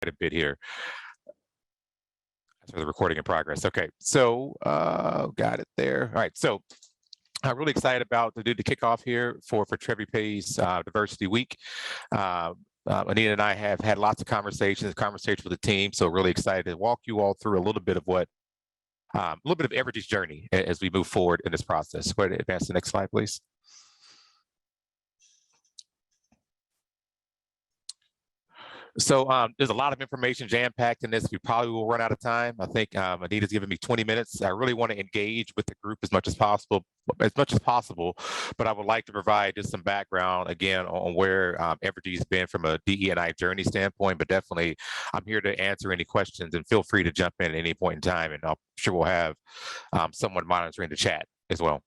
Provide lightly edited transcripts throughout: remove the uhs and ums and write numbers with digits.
a bit here. So the recording in progress. Okay, so got it there. All right, so I'm really excited about to do the kickoff here for TreviPay's Diversity Week. Anita and I have had lots of conversations with the team, so really excited to walk you all through a little bit of Evergy's journey as we move forward in this process. Go ahead and advance to the next slide, please. So there's a lot of information jam-packed in this. We probably will run out of time. I think Anita's given me 20 minutes. I really want to engage with the group as much as possible, but I would like to provide just some background again on where Evergy's been from a DE&I journey standpoint, but definitely I'm here to answer any questions, and feel free to jump in at any point in time, and I'm sure we'll have someone monitoring the chat as well.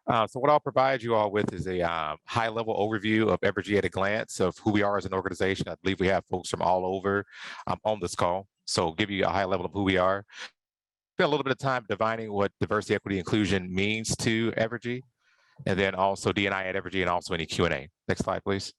So what I'll provide you all with is a high-level overview of Evergy at a glance of who we are as an organization. I believe we have folks from all over on this call, so give you a high level of who we are. Spend a little bit of time defining what diversity, equity, inclusion means to Evergy, and then also D&I at Evergy, and also any Q&A. Next slide, please.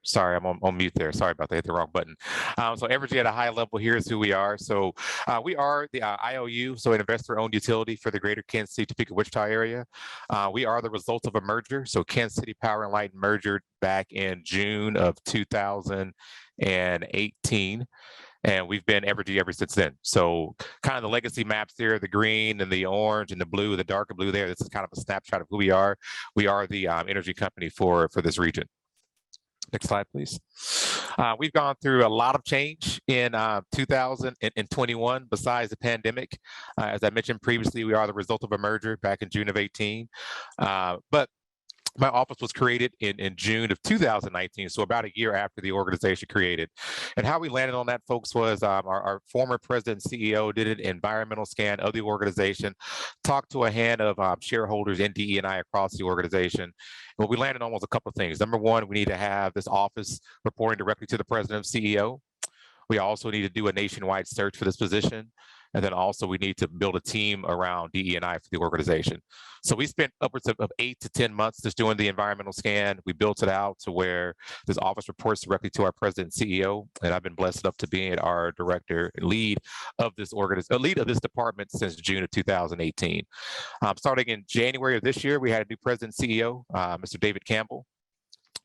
Sorry, I'm on mute there. Sorry about that, hit the wrong button. So Evergy at a high level, here's who we are. So we are the IOU, so an investor-owned utility for the greater Kansas City, Topeka, Wichita area. We are the result of a merger. So Kansas City Power and Light merged back in June of 2018. And we've been Evergy ever since then. So kind of the legacy maps there, the green and the orange and the blue, the darker blue there, this is kind of a snapshot of who we are. We are the energy company for this region. Next slide, please. We've gone through a lot of change in 2021 besides the pandemic. As I mentioned previously, we are the result of a merger back in June of 18. But my office was created in June of 2019, so about a year after the organization created. And how we landed on that, folks, was our former president and CEO did an environmental scan of the organization, talked to a hand of shareholders in DE&I across the organization. Well, we landed on was a couple of things. Number one, we need to have this office reporting directly to the president and CEO. We also need to do a nationwide search for this position. And then also we need to build a team around DE&I for the organization. So we spent upwards of 8 to 10 months just doing the environmental scan. We built it out to where this office reports directly to our president and CEO. And I've been blessed enough to be our director, lead of this department since June of 2018. Starting in January of this year, we had a new president and CEO, Mr. David Campbell.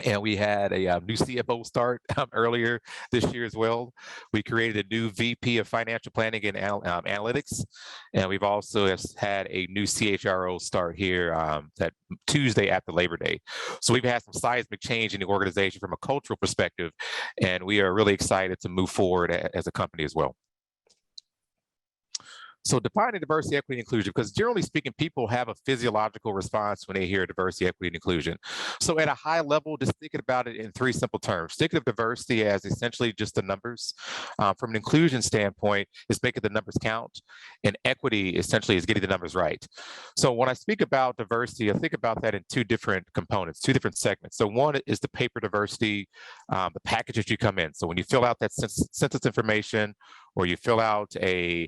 And we had a new CFO start earlier this year as well. We created a new VP of Financial Planning and Analytics. And we've also had a new CHRO start here that Tuesday after Labor Day. So we've had some seismic change in the organization from a cultural perspective. And we are really excited to move forward as a company as well. So defining diversity, equity, and inclusion, because generally speaking, people have a physiological response when they hear diversity, equity, and inclusion. So at a high level, just thinking about it in 3 simple terms. Thinking of diversity as essentially just the numbers. From an inclusion standpoint, is making the numbers count. And equity essentially is getting the numbers right. So when I speak about diversity, I think about that in 2 different components, 2 different segments. So one is the paper diversity, the package that you come in. So when you fill out that census information, or you fill out a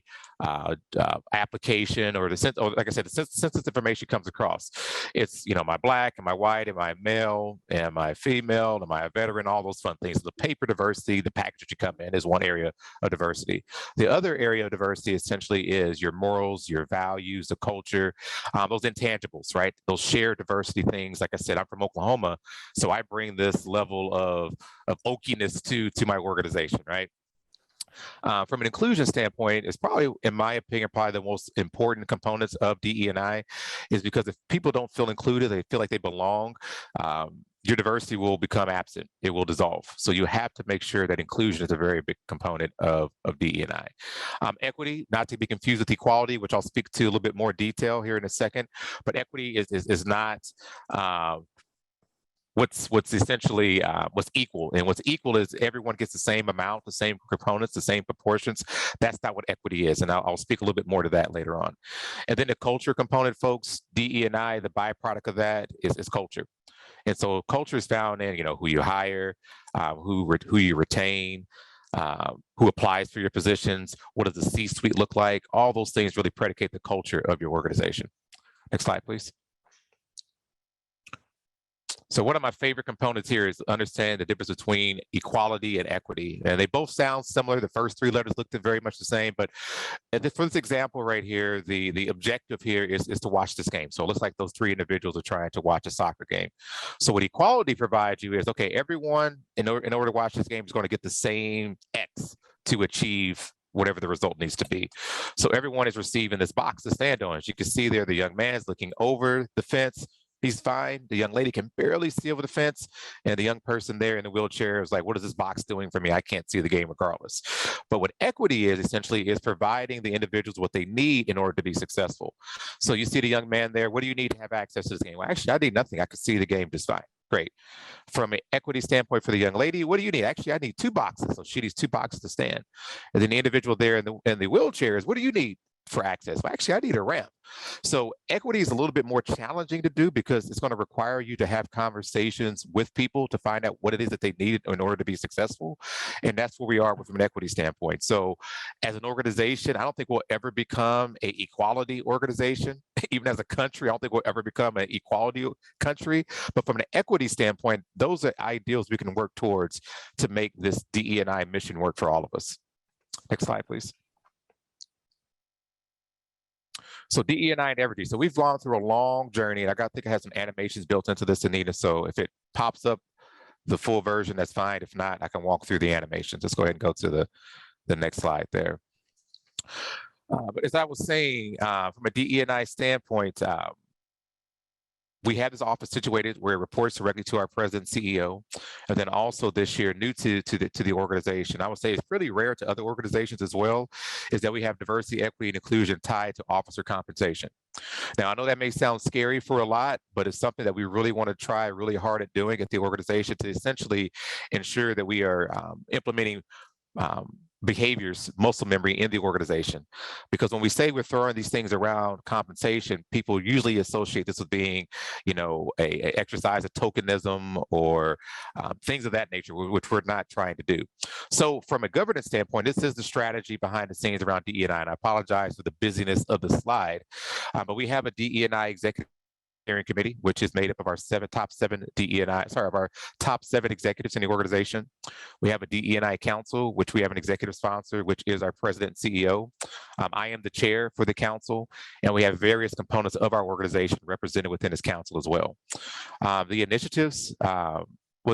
application, or like I said, the census information comes across. It's, am I Black, am I white, am I male, am I female, am I a veteran, all those fun things. The paper diversity, the package that you come in, is one area of diversity. The other area of diversity essentially is your morals, your values, the culture, those intangibles, right? Those shared diversity things. Like I said, I'm from Oklahoma, so I bring this level of oakiness to my organization, right? From an inclusion standpoint, it's probably, in my opinion, probably the most important components of DE&I, is because if people don't feel included, they feel like they belong, your diversity will become absent. It will dissolve. So you have to make sure that inclusion is a very big component of DE&I. Equity, not to be confused with equality, which I'll speak to a little bit more detail here in a second, but equity is not what's essentially what's equal. And what's equal is everyone gets the same amount, the same components, the same proportions. That's not what equity is. And I'll speak a little bit more to that later on. And then the culture component, folks, DE&I, the byproduct of that is culture. And so culture is found in, who you hire, who you retain, who applies for your positions, what does the C-suite look like? All those things really predicate the culture of your organization. Next slide, please. So one of my favorite components here is understanding the difference between equality and equity. And they both sound similar. The first three letters looked very much the same, but for this example right here, the objective here is to watch this game. So it looks like those three individuals are trying to watch a soccer game. So what equality provides you is, okay, everyone in order to watch this game is going to get the same X to achieve whatever the result needs to be. So everyone is receiving this box to stand on. As you can see there, the young man is looking over the fence. He's fine. The young lady can barely see over the fence. And the young person there in the wheelchair is like, what is this box doing for me? I can't see the game regardless. But what equity is essentially is providing the individuals what they need in order to be successful. So you see the young man there, what do you need to have access to this game? Well, actually, I need nothing. I can see the game just fine. Great. From an equity standpoint for the young lady, what do you need? Actually, I need 2 boxes. So she needs 2 boxes to stand. And then the individual there in the wheelchair is, what do you need for access? Well, actually, I need a ramp. So equity is a little bit more challenging to do because it's going to require you to have conversations with people to find out what it is that they need in order to be successful. And that's where we are from an equity standpoint. So as an organization, I don't think we'll ever become an equality organization. Even as a country, I don't think we'll ever become an equality country. But from an equity standpoint, those are ideals we can work towards to make this DE&I mission work for all of us. Next slide, please. So DE&I and Evergy. So we've gone through a long journey, and I think I have some animations built into this, Anita. So if it pops up the full version, that's fine. If not, I can walk through the animations. Let's go ahead and go to the next slide there. But as I was saying, from a DE&I standpoint, we have this office situated where it reports directly to our president CEO, and then also this year, new to the organization. I would say it's pretty rare to other organizations as well, is that we have diversity, equity, and inclusion tied to officer compensation. Now, I know that may sound scary for a lot, but it's something that we really want to try really hard at doing at the organization to essentially ensure that we are implementing behaviors, muscle memory in the organization. Because when we say we're throwing these things around compensation, people usually associate this with being, a exercise of tokenism or things of that nature, which we're not trying to do. So from a governance standpoint, this is the strategy behind the scenes around DE&I, and I apologize for the busyness of the slide, but we have a DE&I executive steering committee, which is made up of our top seven executives in the organization. We have a DE&I council, which we have an executive sponsor, which is our president and CEO. I am the chair for the council, and we have various components of our organization represented within this council as well. The initiatives,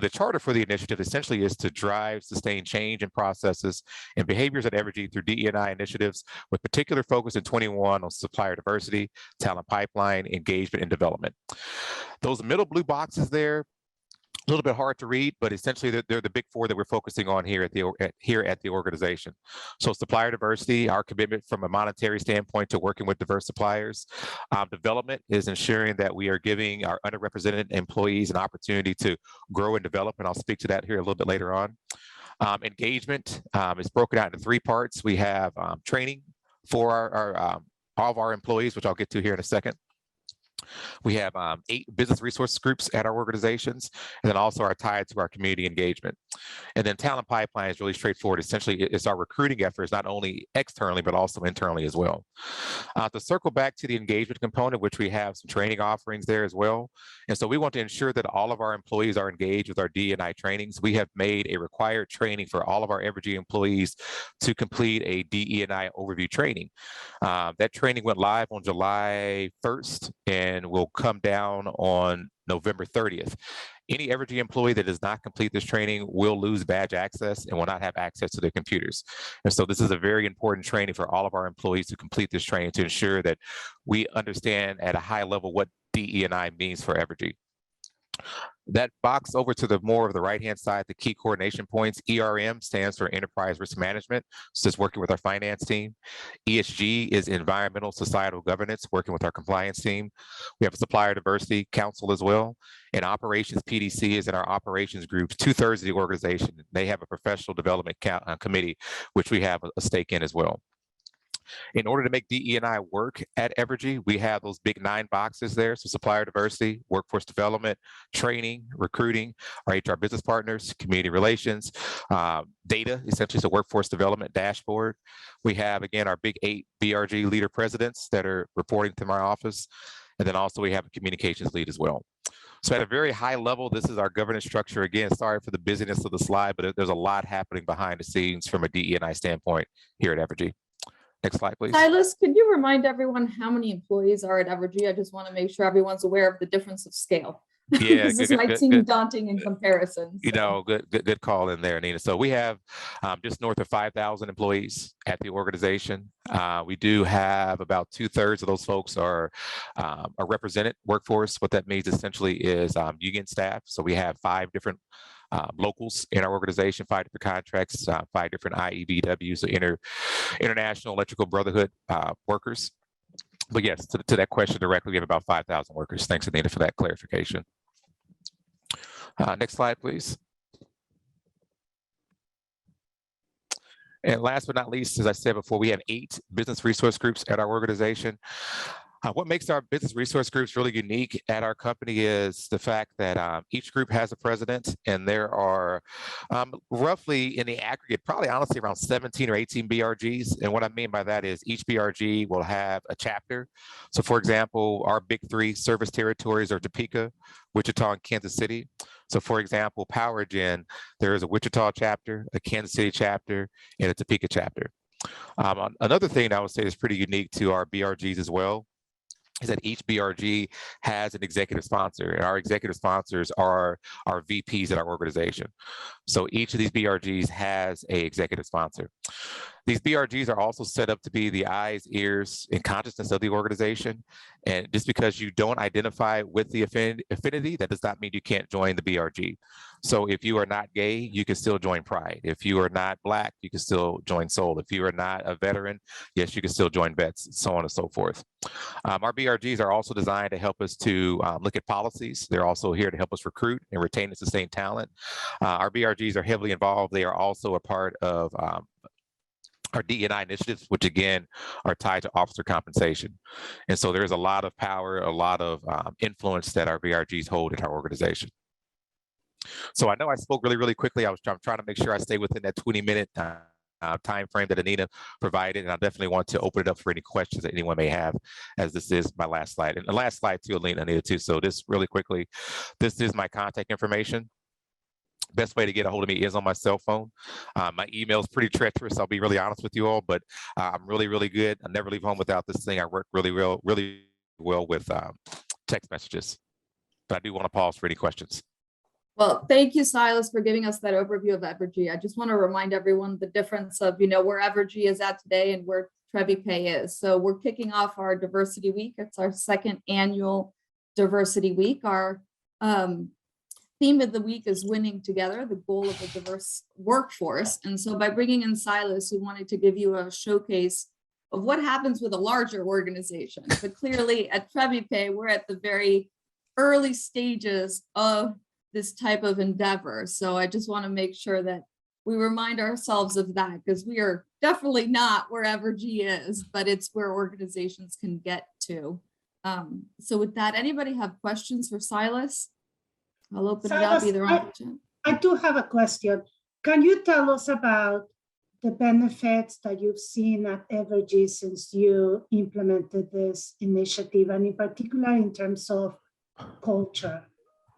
the charter for the initiative essentially is to drive sustained change in processes and behaviors at Evergy through DE&I initiatives, with particular focus in 21 on supplier diversity, talent pipeline, engagement, and development. Those middle blue boxes there, a little bit hard to read, but essentially they're the big 4 that we're focusing on here at the organization. So supplier diversity, our commitment from a monetary standpoint to working with diverse suppliers. Development is ensuring that we are giving our underrepresented employees an opportunity to grow and develop, and I'll speak to that here a little bit later on. Engagement is broken out into 3 parts. We have training for all of our employees, which I'll get to here in a second. We have 8 business resource groups at our organizations, and then also are tied to our community engagement. And then talent pipeline is really straightforward. Essentially, it's our recruiting efforts, not only externally, but also internally as well. To circle back to the engagement component, which we have some training offerings there as well. And so we want to ensure that all of our employees are engaged with our DE&I trainings. We have made a required training for all of our Evergy employees to complete a DE&I overview training. That training went live on July 1st, and will come down on November 30th. Any Evergy employee that does not complete this training will lose badge access and will not have access to their computers. And so this is a very important training for all of our employees to complete this training to ensure that we understand at a high level what DE&I means for Evergy. That box over to the more of the right-hand side, the key coordination points, ERM stands for Enterprise Risk Management, so it's working with our finance team. ESG is Environmental Societal Governance, working with our compliance team. We have a Supplier Diversity Council as well. And Operations PDC is in our operations group, 2/3 of the organization. They have a professional development committee, which we have a stake in as well. In order to make DE&I work at Evergy, we have those big 9 boxes there. So supplier diversity, workforce development, training, recruiting, our HR business partners, community relations, data, essentially, so workforce development dashboard. We have, again, our big 8 BRG leader presidents that are reporting to my office. And then also we have a communications lead as well. So at a very high level, this is our governance structure. Again, sorry for the busyness of the slide, but there's a lot happening behind the scenes from a DE&I standpoint here at Evergy. Next slide, please. Silas, could you remind everyone how many employees are at Evergy? I just want to make sure everyone's aware of the difference of scale. Yeah, this might seem daunting in comparison. You know, good call in there, Nina. So we have just north of 5,000 employees at the organization. We do have about 2/3 of those folks are a represented workforce. What that means essentially is union staff. So we have 5 different locals in our organization, 5 different contracts, 5 different IEBWs, so International Electrical Brotherhood workers. But yes, to that question directly, we have about 5,000 workers. Thanks, Anita, for that clarification. Next slide, please. And last but not least, as I said before, we have 8 business resource groups at our organization. What makes our business resource groups really unique at our company is the fact that each group has a president, and there are roughly in the aggregate, probably honestly around 17 or 18 BRGs. And what I mean by that is each BRG will have a chapter. So for example, our big 3 service territories are Topeka, Wichita, and Kansas City. So for example, PowerGen, there is a Wichita chapter, a Kansas City chapter, and a Topeka chapter. Another thing that I would say is pretty unique to our BRGs as well is that each BRG has an executive sponsor, and our executive sponsors are our VPs at our organization. So each of these BRGs has an executive sponsor. These BRGs are also set up to be the eyes, ears, and consciousness of the organization. And just because you don't identify with the affinity, that does not mean you can't join the BRG. So if you are not gay, you can still join Pride. If you are not Black, you can still join Soul. If you are not a veteran, yes, you can still join Vets, so on and so forth. Our BRGs are also designed to help us to look at policies. They're also here to help us recruit and retain and sustain talent. Our BRGs are heavily involved. They are also a part of our DE&I initiatives, which again are tied to officer compensation. And so there's a lot of power, a lot of influence that our BRGs hold in our organization. So I know I spoke really, really quickly. I'm trying to make sure I stay within that 20-minute time frame that Anita provided, and I definitely want to open it up for any questions that anyone may have, as this is my last slide. And the last slide too, Anita, too. So this really quickly, this is my contact information. Best way to get a hold of me is on my cell phone. My email is pretty treacherous, I'll be really honest with you all, but I'm really, really good. I never leave home without this thing. I work really well with text messages. But I do want to pause for any questions. Well, thank you, Silas, for giving us that overview of Evergy. I just want to remind everyone the difference of, where Evergy is at today and where TreviPay is. So we're kicking off our Diversity Week. It's our 2nd annual Diversity Week. Our theme of the week is winning together, the goal of a diverse workforce. And so by bringing in Silas, we wanted to give you a showcase of what happens with a larger organization. But clearly at TreviPay, we're at the very early stages of this type of endeavor. So I just want to make sure that we remind ourselves of that, because we are definitely not where Evergy is, but it's where organizations can get to. So with that, anybody have questions for Silas? I'll open it up either on the chat. I do have a question. Can you tell us about the benefits that you've seen at Evergy since you implemented this initiative, and in particular in terms of culture,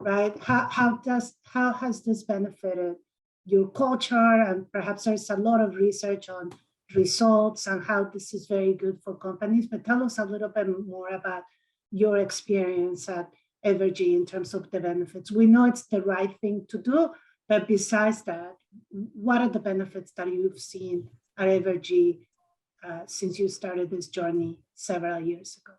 right? How has this benefited your culture? And perhaps there's a lot of research on results and how this is very good for companies, but tell us a little bit more about your experience at Evergy in terms of the benefits. We know it's the right thing to do, but besides that, what are the benefits that you've seen at Evergy since you started this journey several years ago?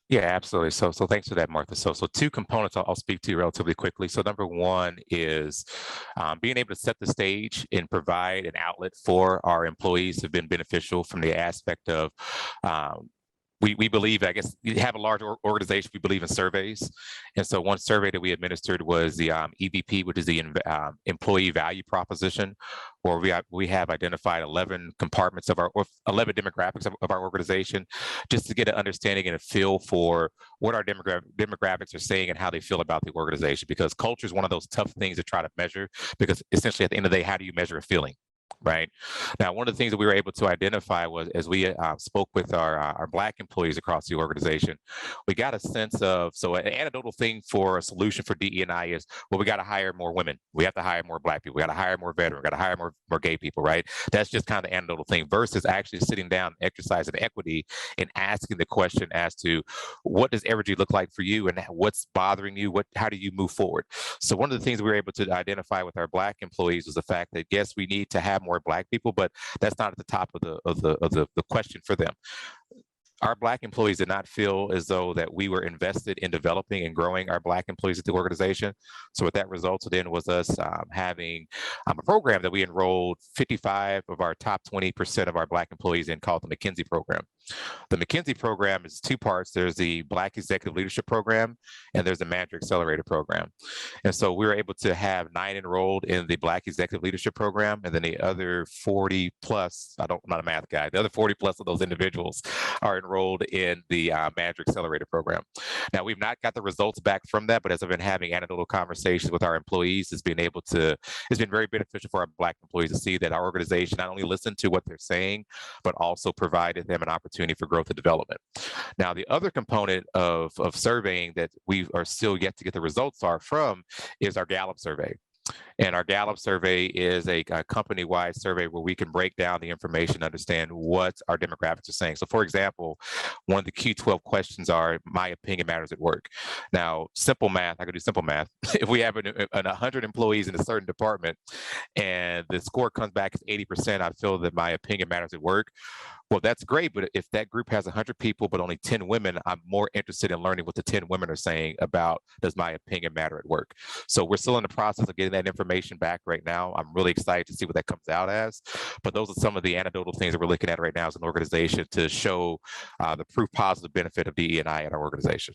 Yeah, absolutely. So thanks for that, Martha. So 2 components I'll speak to relatively quickly. So number 1 is being able to set the stage and provide an outlet for our employees have been beneficial from the aspect of we believe, I guess, you have a large organization, we believe in surveys. And so one survey that we administered was the EVP, which is the employee value proposition, where we have identified 11 compartments of 11 demographics of our organization, just to get an understanding and a feel for what our demographics are saying and how they feel about the organization. Because culture is one of those tough things to try to measure, because essentially at the end of the day, how do you measure a feeling? Right. Now, one of the things that we were able to identify was, as we spoke with our Black employees across the organization, we got a sense of, so an anecdotal thing for a solution for DE&I is, well, we got to hire more women. We have to hire more Black people. We got to hire more veterans. We got to hire more gay people, right? That's just kind of the anecdotal thing, versus actually sitting down, exercising equity, and asking the question as to, what does Evergy look like for you, and what's bothering you? How do you move forward? So one of the things we were able to identify with our Black employees was the fact that, yes, we need to have more Black people, but that's not at the top of the question for them. Our Black employees did not feel as though that we were invested in developing and growing our Black employees at the organization. So what that resulted in was us having a program that we enrolled 55 of our top 20% of our Black employees in, called the McKinsey program. The McKinsey program is two parts. There's the Black Executive Leadership Program, and there's the Manager Accelerator Program. And so we were able to have 9 enrolled in the Black Executive Leadership Program, and then the other 40 plus, I'm not a math guy, the other 40 plus of those individuals are enrolled in the Manager Accelerator Program. Now, we've not got the results back from that, but as I've been having anecdotal conversations with our employees, it's been very beneficial for our Black employees to see that our organization not only listened to what they're saying, but also provided them an opportunity for growth and development. Now, the other component of surveying that we are still yet to get the results from is our Gallup survey. And our Gallup survey is a company-wide survey where we can break down the information, understand what our demographics are saying. So, for example, one of the Q12 questions are, my opinion matters at work. Now, simple math, I can do simple math. If we have 100 employees in a certain department and the score comes back as 80%, I feel that my opinion matters at work. Well, that's great, but if that group has 100 people, but only 10 women, I'm more interested in learning what the 10 women are saying about, does my opinion matter at work? So we're still in the process of getting that information back right now. I'm really excited to see what that comes out as. But those are some of the anecdotal things that we're looking at right now as an organization to show the proof positive benefit of DE&I in our organization.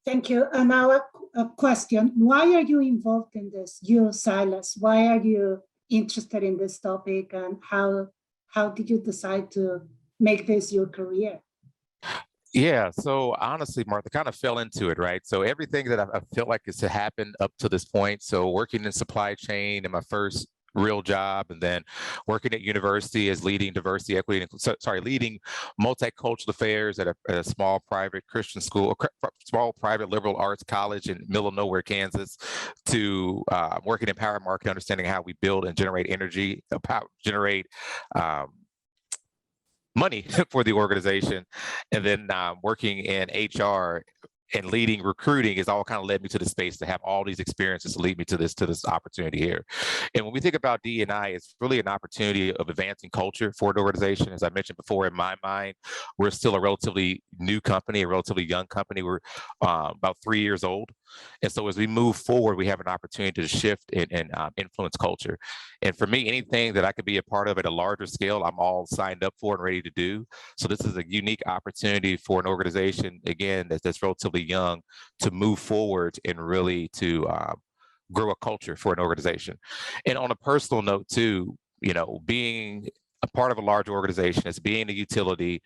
Thank you. And now a question. Why are you involved in this? You, Silas, why are you interested in this topic, and how did you decide to make this your career? Yeah, so honestly, Martha, kind of fell into it, right? So everything that I felt like has happened up to this point. So working in supply chain in my first real job, and then working at university as leading diversity, equity, leading multicultural affairs at a small private Christian school, small private liberal arts college in middle of nowhere, Kansas, to working in power market, understanding how we build and generate energy, generate money for the organization, and then working in HR and leading recruiting has all kind of led me to the space to have all these experiences to lead me to this opportunity here. And when we think about DE&I, it's really an opportunity of advancing culture for an organization. As I mentioned before, in my mind, we're still a relatively new company, a relatively young company. We're about 3 years old. And so as we move forward, we have an opportunity to shift and influence culture. And for me, anything that I could be a part of at a larger scale, I'm all signed up for and ready to do. So this is a unique opportunity for an organization, again, that's relatively young, to move forward and really to grow a culture for an organization. And on a personal note too, being a part of a large organization, as being a utility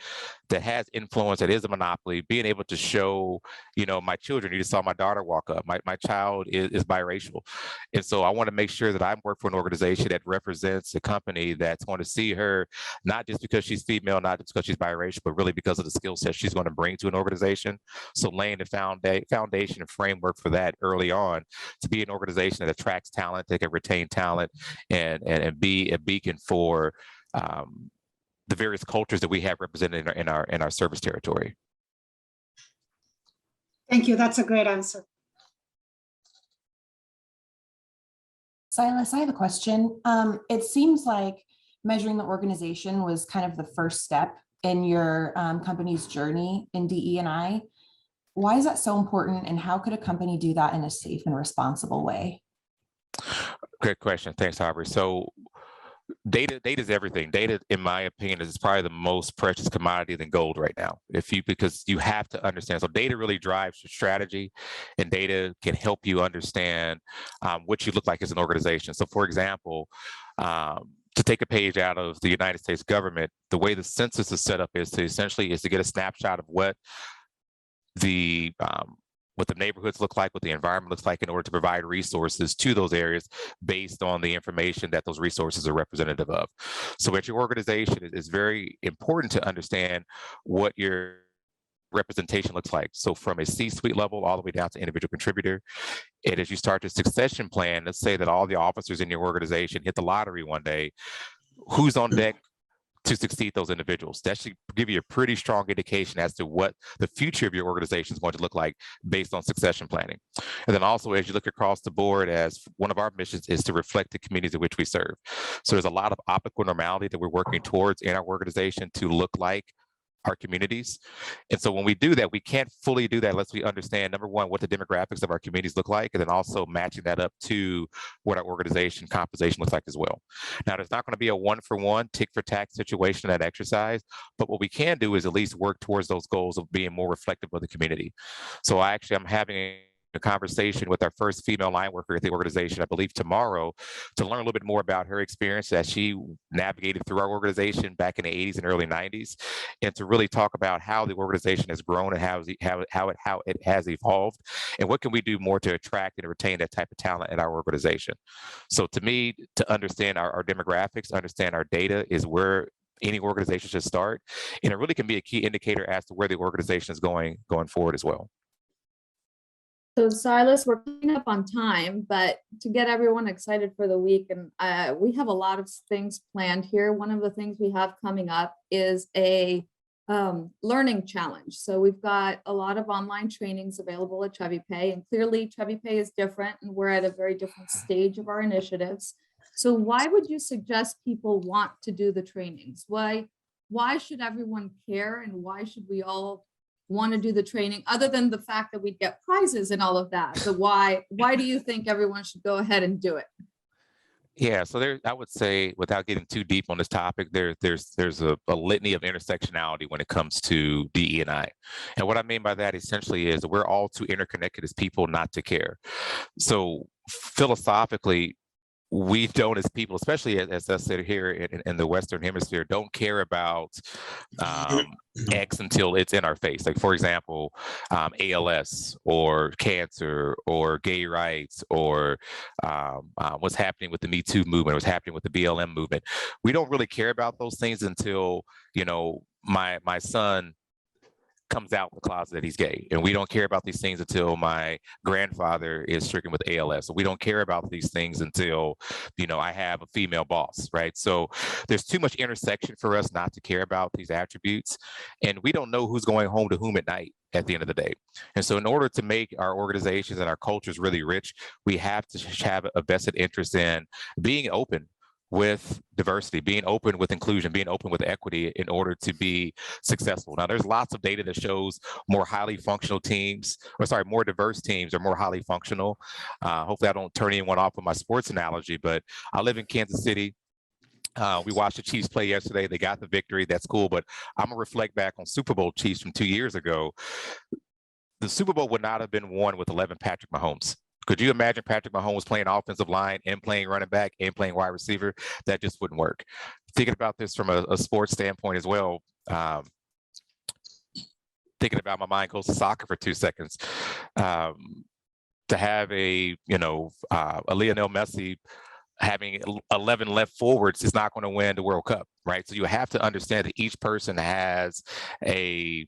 that has influence, that is a monopoly, being able to show, my children, you just saw my daughter walk up, my child is biracial. And so I want to make sure that I work for an organization that represents a company that's going to see her, not just because she's female, not just because she's biracial, but really because of the skill set she's going to bring to an organization. So laying the foundation and framework for that early on, to be an organization that attracts talent, that can retain talent, and be a beacon for the various cultures that we have represented in our service territory. Thank you. That's a great answer. Silas, I have a question. It seems like measuring the organization was kind of the first step in your company's journey in DE&I. Why is that so important, and how could a company do that in a safe and responsible way? Great question. Thanks, Aubrey. So Data is everything. Data, in my opinion, is probably the most precious commodity than gold right now. Because you have to understand. So data really drives your strategy, and data can help you understand what you look like as an organization. So, for example, to take a page out of the United States government, the way the census is set up is to get a snapshot of what the neighborhoods look like, what the environment looks like, in order to provide resources to those areas based on the information that those resources are representative of. So at your organization, it is very important to understand what your representation looks like. So from a C-suite level all the way down to individual contributor. And as you start your succession plan, let's say that all the officers in your organization hit the lottery one day, who's on deck to succeed those individuals? That should give you a pretty strong indication as to what the future of your organization is going to look like based on succession planning. And then also, as you look across the board, as one of our missions is to reflect the communities in which we serve. So there's a lot of optical normality that we're working towards in our organization to look like our communities. And so when we do that, we can't fully do that unless we understand, number one, what the demographics of our communities look like, and then also matching that up to what our organization composition looks like as well. Now, there's not going to be a one-for-one, tick-for-tack situation in that exercise, but what we can do is at least work towards those goals of being more reflective of the community. So I'm having a conversation with our first female line worker at the organization, I believe tomorrow, to learn a little bit more about her experience as she navigated through our organization back in the 80s and early 90s, and to really talk about how the organization has grown and how it has evolved, and what can we do more to attract and retain that type of talent in our organization. So to me, to understand our demographics, understand our data is where any organization should start, and it really can be a key indicator as to where the organization is going forward as well. So Silas, we're coming up on time, but to get everyone excited for the week, and we have a lot of things planned here. One of the things we have coming up is a learning challenge. So we've got a lot of online trainings available at TreviPay, and clearly TreviPay is different, and we're at a very different stage of our initiatives. So why would you suggest people want to do the trainings? Why should everyone care, and why should we all want to do the training, other than the fact that we'd get prizes and all of that? So why do you think everyone should go ahead and do it? Yeah, so I would say, without getting too deep on this topic, there's a litany of intersectionality when it comes to DE&I. And what I mean by that essentially is we're all too interconnected as people not to care. So philosophically, we don't, as people, especially as us sit here in the Western Hemisphere, don't care about X until it's in our face. Like, for example, ALS or cancer or gay rights or what's happening with the Me Too movement, what's happening with the BLM movement. We don't really care about those things until, my son comes out in the closet that he's gay. And we don't care about these things until my grandfather is stricken with ALS. We don't care about these things until, I have a female boss, right? So there's too much intersection for us not to care about these attributes. And we don't know who's going home to whom at night at the end of the day. And so in order to make our organizations and our cultures really rich, we have to have a vested interest in being open with diversity, being open with inclusion, being open with equity in order to be successful. Now, there's lots of data that shows more diverse teams are more highly functional. Hopefully I don't turn anyone off with my sports analogy, but I live in Kansas City. We watched the Chiefs play yesterday. They got the victory. That's cool. But I'm going to reflect back on Super Bowl Chiefs from 2 years ago. The Super Bowl would not have been won with 11 Patrick Mahomes. Could you imagine Patrick Mahomes playing offensive line and playing running back and playing wide receiver? That just wouldn't work. Thinking about this from a sports standpoint as well, thinking about, my mind goes to soccer for 2 seconds. To have a Lionel Messi having 11 left forwards is not going to win the World Cup, right? So you have to understand that each person has a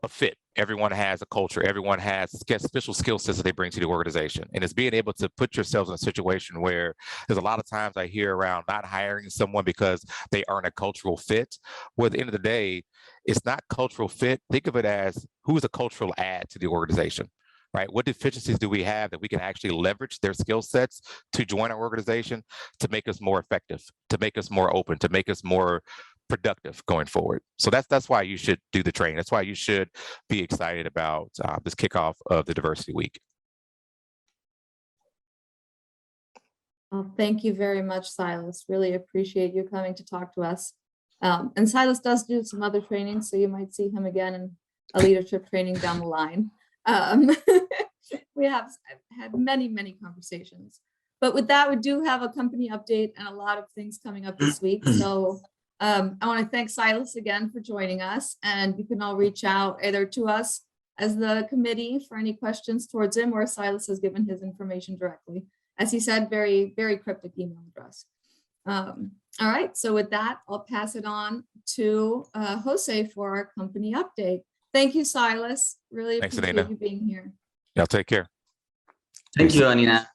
fit. Everyone has a culture. Everyone has special skill sets that they bring to the organization. And it's being able to put yourselves in a situation where there's a lot of times I hear around not hiring someone because they aren't a cultural fit. Well, at the end of the day, it's not cultural fit. Think of it as, who's a cultural add to the organization, right? What deficiencies do we have that we can actually leverage their skill sets to join our organization to make us more effective, to make us more open, to make us more productive going forward. So that's why you should do the training. That's why you should be excited about this kickoff of the Diversity Week. Well, thank you very much, Silas. Really appreciate you coming to talk to us. And Silas does do some other training, so you might see him again in a leadership training down the line. We have had many, many conversations. But with that, we do have a company update and a lot of things coming up this week. So I want to thank Silas again for joining us. And you can all reach out either to us as the committee for any questions towards him, or Silas has given his information directly. As he said, very, very cryptic email address. All right, so with that, I'll pass it on to Jose for our company update. Thank you, Silas. Really Thanks, appreciate Anina. you being here. Y'all take care. Thank you, Anina.